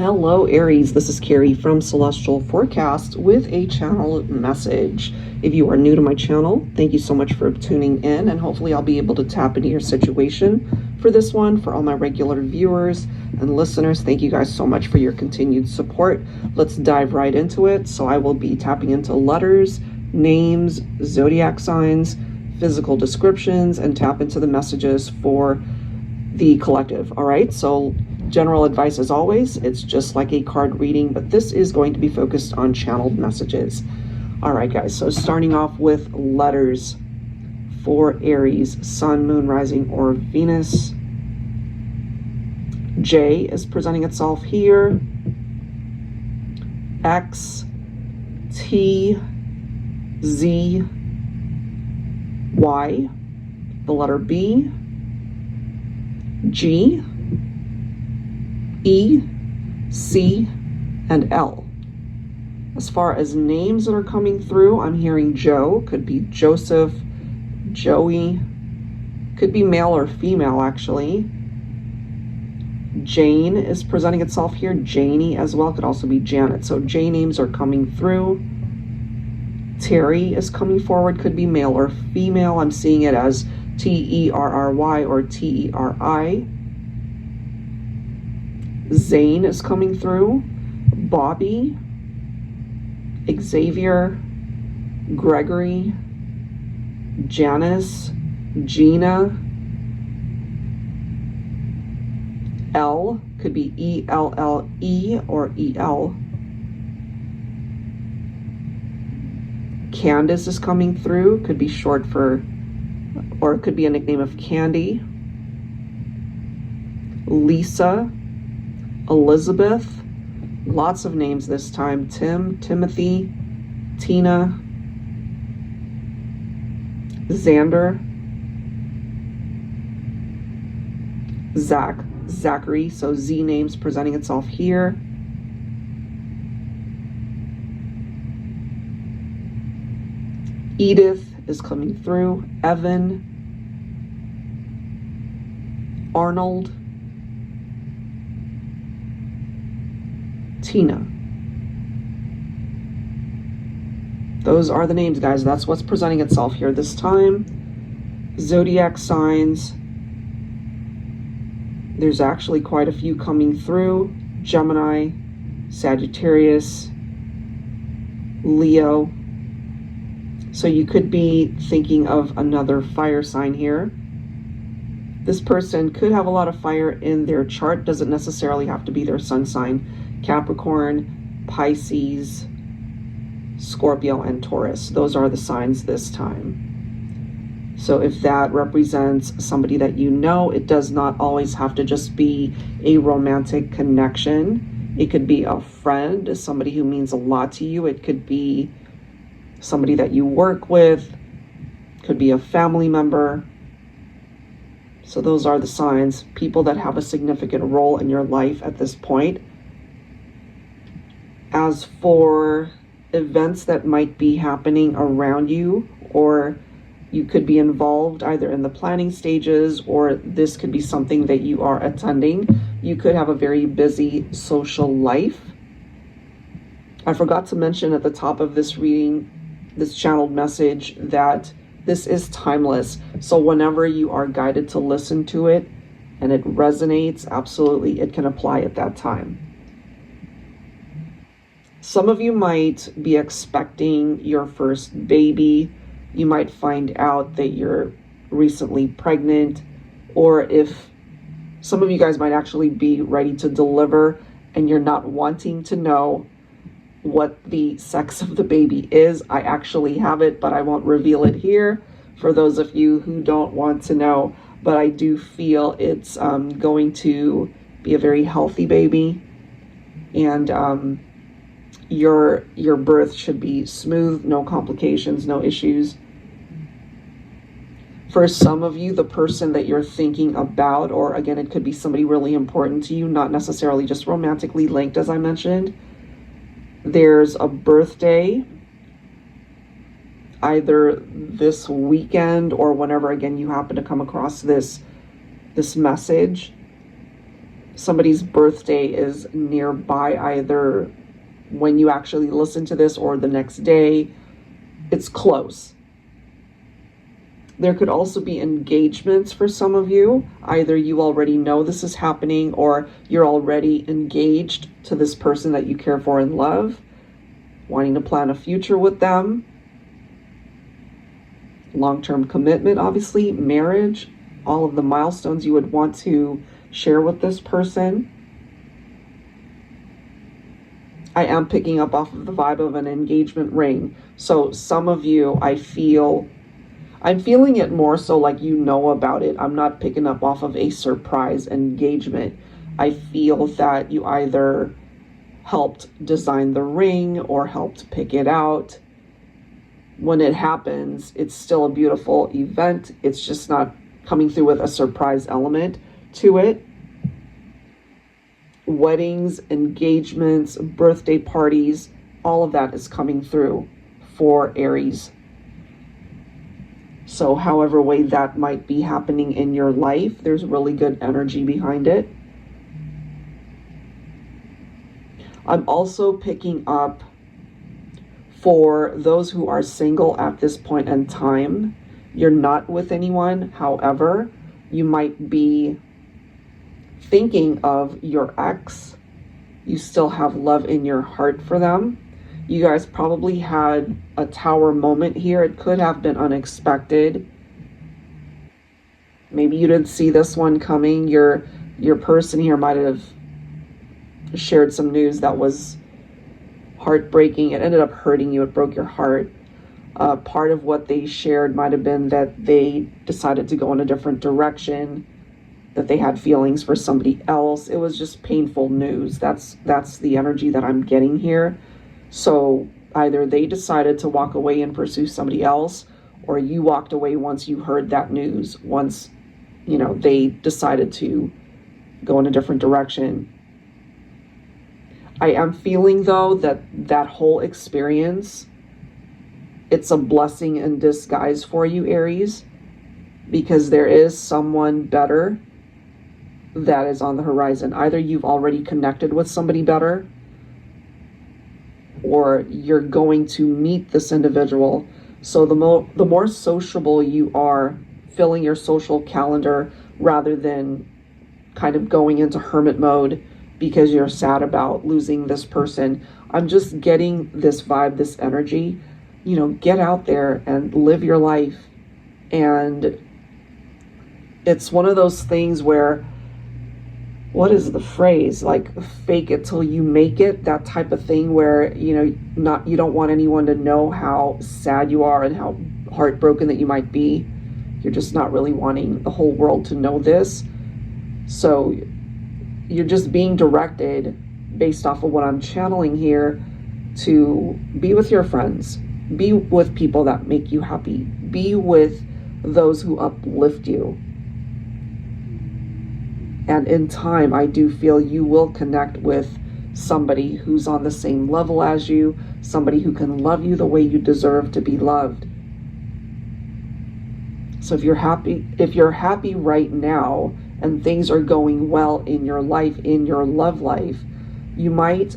Hello Aries, this is Carrie from Celestial Forecast with a channel message. If you are new to my channel, thank you so much for tuning in, and hopefully I'll be able to tap into your situation for this one. For all my regular viewers and listeners, thank you guys so much for your continued support. Let's dive right into it. So I will be tapping into letters, names, zodiac signs, physical descriptions, and tap into the messages for the collective. All right, so general advice as always, it's just like a card reading, but this is going to be focused on channeled messages. All right, guys, so starting off with letters for Aries, Sun, Moon, Rising, or Venus. J is presenting itself here. X, T, Z, Y, the letter B, G, E, C, and L. As far as names that are coming through, I'm hearing Joe, could be Joseph, Joey, could be male or female actually. Jane is presenting itself here, Janie as well, could also be Janet. So J names are coming through. Terry is coming forward, could be male or female. I'm seeing it as T-E-R-R-Y or T-E-R-I. Zane is coming through. Bobby, Xavier, Gregory, Janice, Gina. L could be E-L-L-E or E-L. Candace is coming through, could be short for, or it could be a nickname of Candy. Lisa, Elizabeth, lots of names this time. Tim, Timothy, Tina, Xander, Zach, Zachary, so Z names presenting itself here. Edith is coming through. Evan, Arnold, Tina. Those are the names, guys. That's what's presenting itself here this time. Zodiac signs. There's actually quite a few coming through. Gemini, Sagittarius, Leo. So you could be thinking of another fire sign here. This person could have a lot of fire in their chart. Doesn't necessarily have to be their sun sign. Capricorn, Pisces, Scorpio, and Taurus. Those are the signs this time. So if that represents somebody that you know, it does not always have to just be a romantic connection. It could be a friend, somebody who means a lot to you. It could be somebody that you work with, could be a family member. So those are the signs, people that have a significant role in your life at this point. As for events that might be happening around you, or you could be involved either in the planning stages, or this could be something that you are attending. You could have a very busy social life. I forgot to mention at the top of this reading, this channeled message, that this is timeless. So whenever you are guided to listen to it and it resonates, absolutely it can apply at that time. Some of you might be expecting your first baby. You might find out that you're recently pregnant, or if some of you guys might actually be ready to deliver and you're not wanting to know what the sex of the baby is. I actually have it, but I won't reveal it here for those of you who don't want to know. But I do feel it's going to be a very healthy baby, and your birth should be smooth, no complications, no issues. For some of you, the person that you're thinking about, or again, it could be somebody really important to you, not necessarily just romantically linked, as I mentioned. There's a birthday either this weekend or whenever, again, you happen to come across this message. somebody's birthday is nearby, either when you actually listen to this or the next day. It's close. There could also be engagements for some of you. Either you already know this is happening, or you're already engaged to this person that you care for and love, wanting to plan a future with them. Long-term commitment, obviously, marriage, all of the milestones you would want to share with this person. I am picking up off of the vibe of an engagement ring. So some of you, I'm feeling it more so like you know about it. I'm not picking up off of a surprise engagement. I feel that you either helped design the ring or helped pick it out. When it happens, it's still a beautiful event. It's just not coming through with a surprise element to it. Weddings, engagements, birthday parties, all of that is coming through for Aries. So however way that might be happening in your life, there's really good energy behind it. I'm also picking up for those who are single at this point in time. You're not with anyone. However, you might be thinking of your ex. You still have love in your heart for them. You guys probably had a tower moment here. It could have been unexpected. Maybe you didn't see this one coming. Your person here might have shared some news that was heartbreaking. It ended up hurting you. It broke your heart. Part of what they shared might have been that they decided to go in a different direction, that they had feelings for somebody else. It was just painful news. That's the energy that I'm getting here. So either they decided to walk away and pursue somebody else, or you walked away once you heard that news, once, you know, they decided to go in a different direction. I am feeling, though, that whole experience, it's a blessing in disguise for you, Aries, because there is someone better that is on the horizon. Either you've already connected with somebody better, or you're going to meet this individual. So the more sociable you are, filling your social calendar rather than kind of going into hermit mode because you're sad about losing this person. I'm just getting this vibe, this energy. You know, get out there and live your life. And it's one of those things where, what is the phrase? Like, fake it till you make it, that type of thing where, you know, you don't want anyone to know how sad you are and how heartbroken that you might be. You're just not really wanting the whole world to know this. So you're just being directed based off of what I'm channeling here to be with your friends, be with people that make you happy, be with those who uplift you. And in time, I do feel you will connect with somebody who's on the same level as you, somebody who can love you the way you deserve to be loved. So if you're happy right now and things are going well in your life, in your love life, you might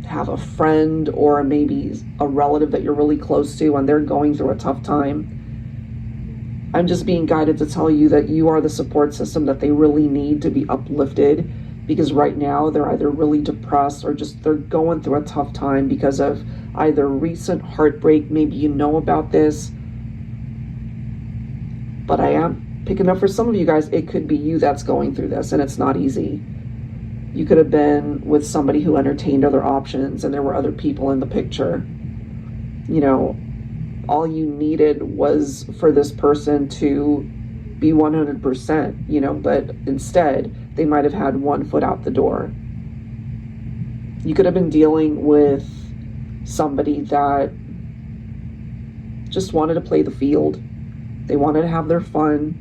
have a friend or maybe a relative that you're really close to and they're going through a tough time. I'm just being guided to tell you that you are the support system that they really need to be uplifted, because right now they're either really depressed or just they're going through a tough time because of either recent heartbreak. Maybe you know about this, but I am picking up for some of you guys, it could be you that's going through this, and it's not easy. You could have been with somebody who entertained other options and there were other people in the picture. You know, all you needed was for this person to be 100%, you know, but instead they might have had one foot out the door. You could have been dealing with somebody that just wanted to play the field. They wanted to have their fun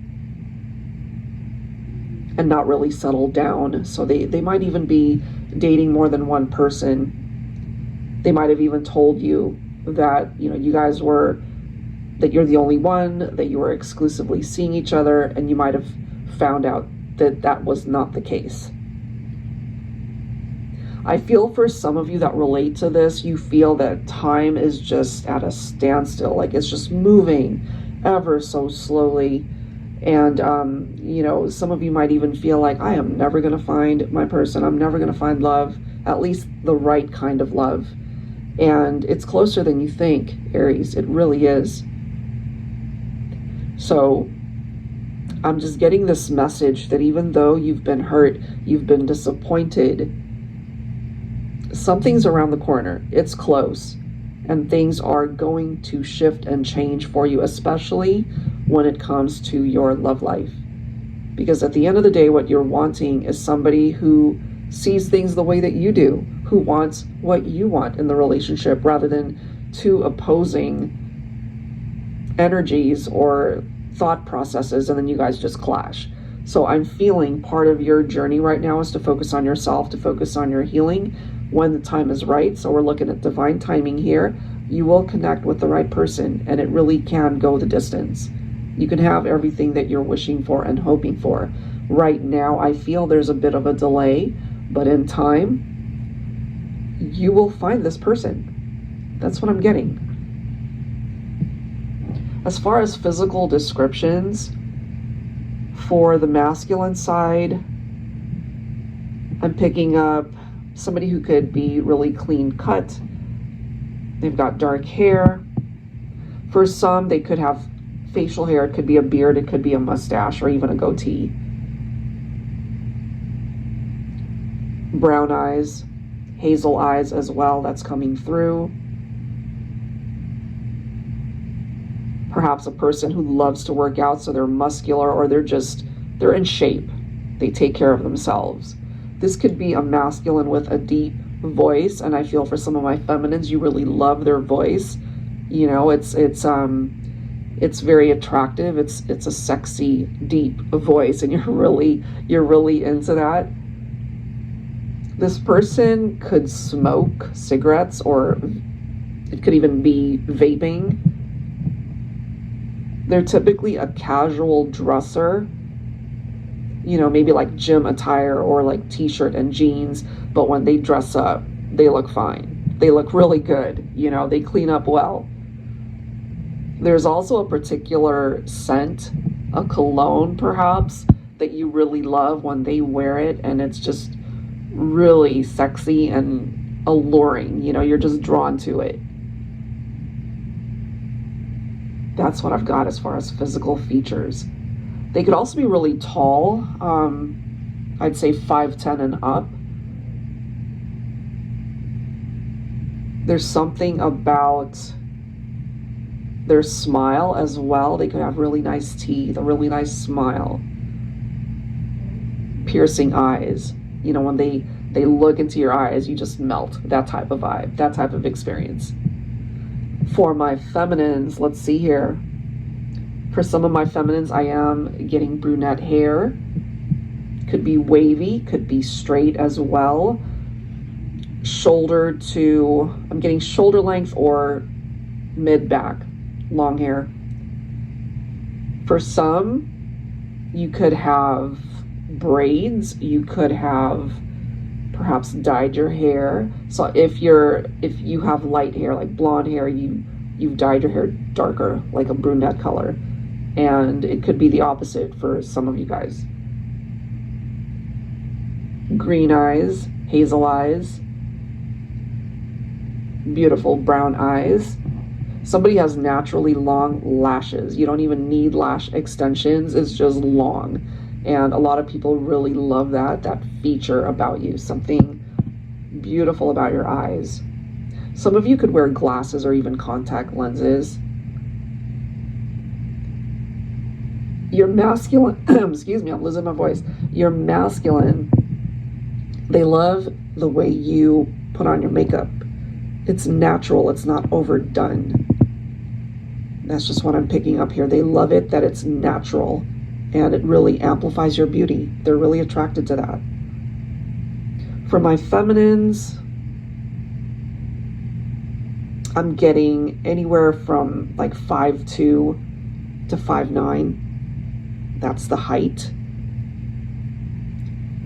and not really settle down. So they might even be dating more than one person. They might have even told you that, you know, you guys were, that you're the only one, that you were exclusively seeing each other, and you might have found out that that was not the case. I feel for some of you that relate to this, you feel that time is just at a standstill, like it's just moving ever so slowly. And, you know, some of you might even feel like, I am never going to find my person. I'm never going to find love, at least the right kind of love. And it's closer than you think, Aries. It really is. So I'm just getting this message that even though you've been hurt, you've been disappointed, something's around the corner. It's close. And things are going to shift and change for you, especially when it comes to your love life. Because at the end of the day, what you're wanting is somebody who sees things the way that you do, who wants what you want in the relationship, rather than two opposing energies or thought processes, and then you guys just clash. So I'm feeling part of your journey right now is to focus on yourself, to focus on your healing when the time is right. So we're looking at divine timing here. You will connect with the right person, and it really can go the distance. You can have everything that you're wishing for and hoping for. Right now, I feel there's a bit of a delay, but in time, you will find this person. That's what I'm getting. As far as physical descriptions, for the masculine side, I'm picking up somebody who could be really clean cut. They've got dark hair. For some, they could have facial hair. It could be a beard. It could be a mustache or even a goatee. Brown eyes, hazel eyes as well. That's coming through. Perhaps a person who loves to work out, so they're muscular, or they're in shape. They take care of themselves. This could be a masculine with a deep voice, and I feel for some of my feminines, you really love their voice. You know, it's very attractive. It's a sexy, deep voice, and you're really into that. This person could smoke cigarettes, or it could even be vaping. They're typically a casual dresser, you know, maybe like gym attire or like t-shirt and jeans, but when they dress up, they look fine. They look really good, you know, they clean up well. There's also a particular scent, a cologne perhaps, that you really love when they wear it, and it's just really sexy and alluring, you know, you're just drawn to it. That's what I've got as far as physical features. They could also be really tall. I'd say 5'10" and up. There's something about their smile as well. They could have really nice teeth, a really nice smile. Piercing eyes. You know, when they look into your eyes, you just melt. That type of vibe, that type of experience. For my feminines, let's see here. For some of my feminines, I am getting brunette hair. Could be wavy, could be straight as well. I'm getting shoulder length or mid-back, long hair. For some, you could have braids, you could have perhaps dyed your hair. So if you have light hair, like blonde hair, you've dyed your hair darker, like a brunette color. And it could be the opposite for some of you guys. Green eyes, hazel eyes, beautiful brown eyes. Somebody has naturally long lashes. You don't even need lash extensions, it's just long. And a lot of people really love that feature about you, something beautiful about your eyes. Some of you could wear glasses or even contact lenses. You're masculine, excuse me, I'm losing my voice. You're masculine. They love the way you put on your makeup. It's natural, it's not overdone. That's just what I'm picking up here. They love it that it's natural, and it really amplifies your beauty. They're really attracted to that. For my feminines, I'm getting anywhere from like 5'2" to 5'9". That's the height.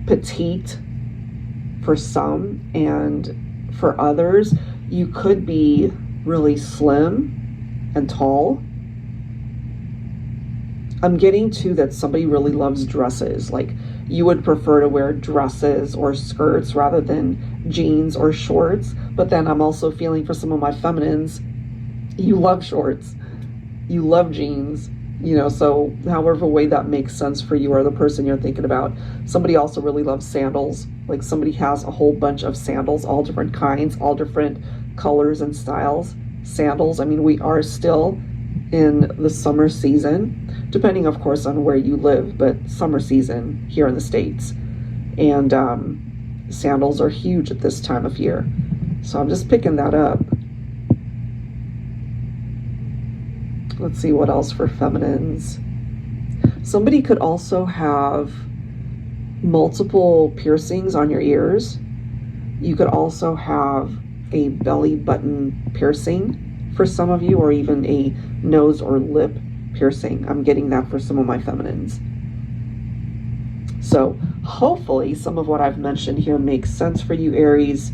Petite for some, and for others, you could be really slim and tall. I'm getting to that somebody really loves dresses. Like, you would prefer to wear dresses or skirts rather than jeans or shorts. But then I'm also feeling for some of my feminines, you love shorts, you love jeans, you know, so however way that makes sense for you or the person you're thinking about. Somebody also really loves sandals. Like, somebody has a whole bunch of sandals, all different kinds, all different colors and styles. Sandals, I mean, we are still in the summer season, depending of course on where you live, but summer season here in the States. And sandals are huge at this time of year. So I'm just picking that up. Let's see what else for feminines. Somebody could also have multiple piercings on your ears. You could also have a belly button piercing for some of you, or even a nose or lip piercing. I'm getting that for some of my feminines. So hopefully some of what I've mentioned here makes sense for you, Aries.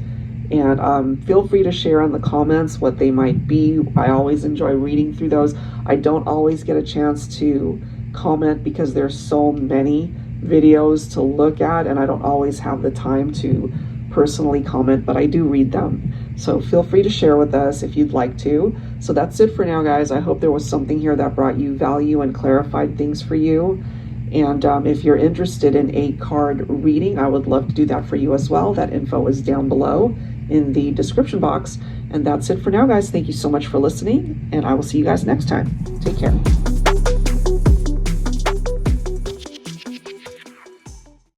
And feel free to share in the comments what they might be. I always enjoy reading through those. I don't always get a chance to comment because there's so many videos to look at, and I don't always have the time to personally comment, but I do read them. So feel free to share with us if you'd like to. So that's it for now, guys. I hope there was something here that brought you value and clarified things for you. And if you're interested in a card reading, I would love to do that for you as well. That info is down below in the description box. And that's it for now, guys. Thank you so much for listening, and I will see you guys next time. Take care.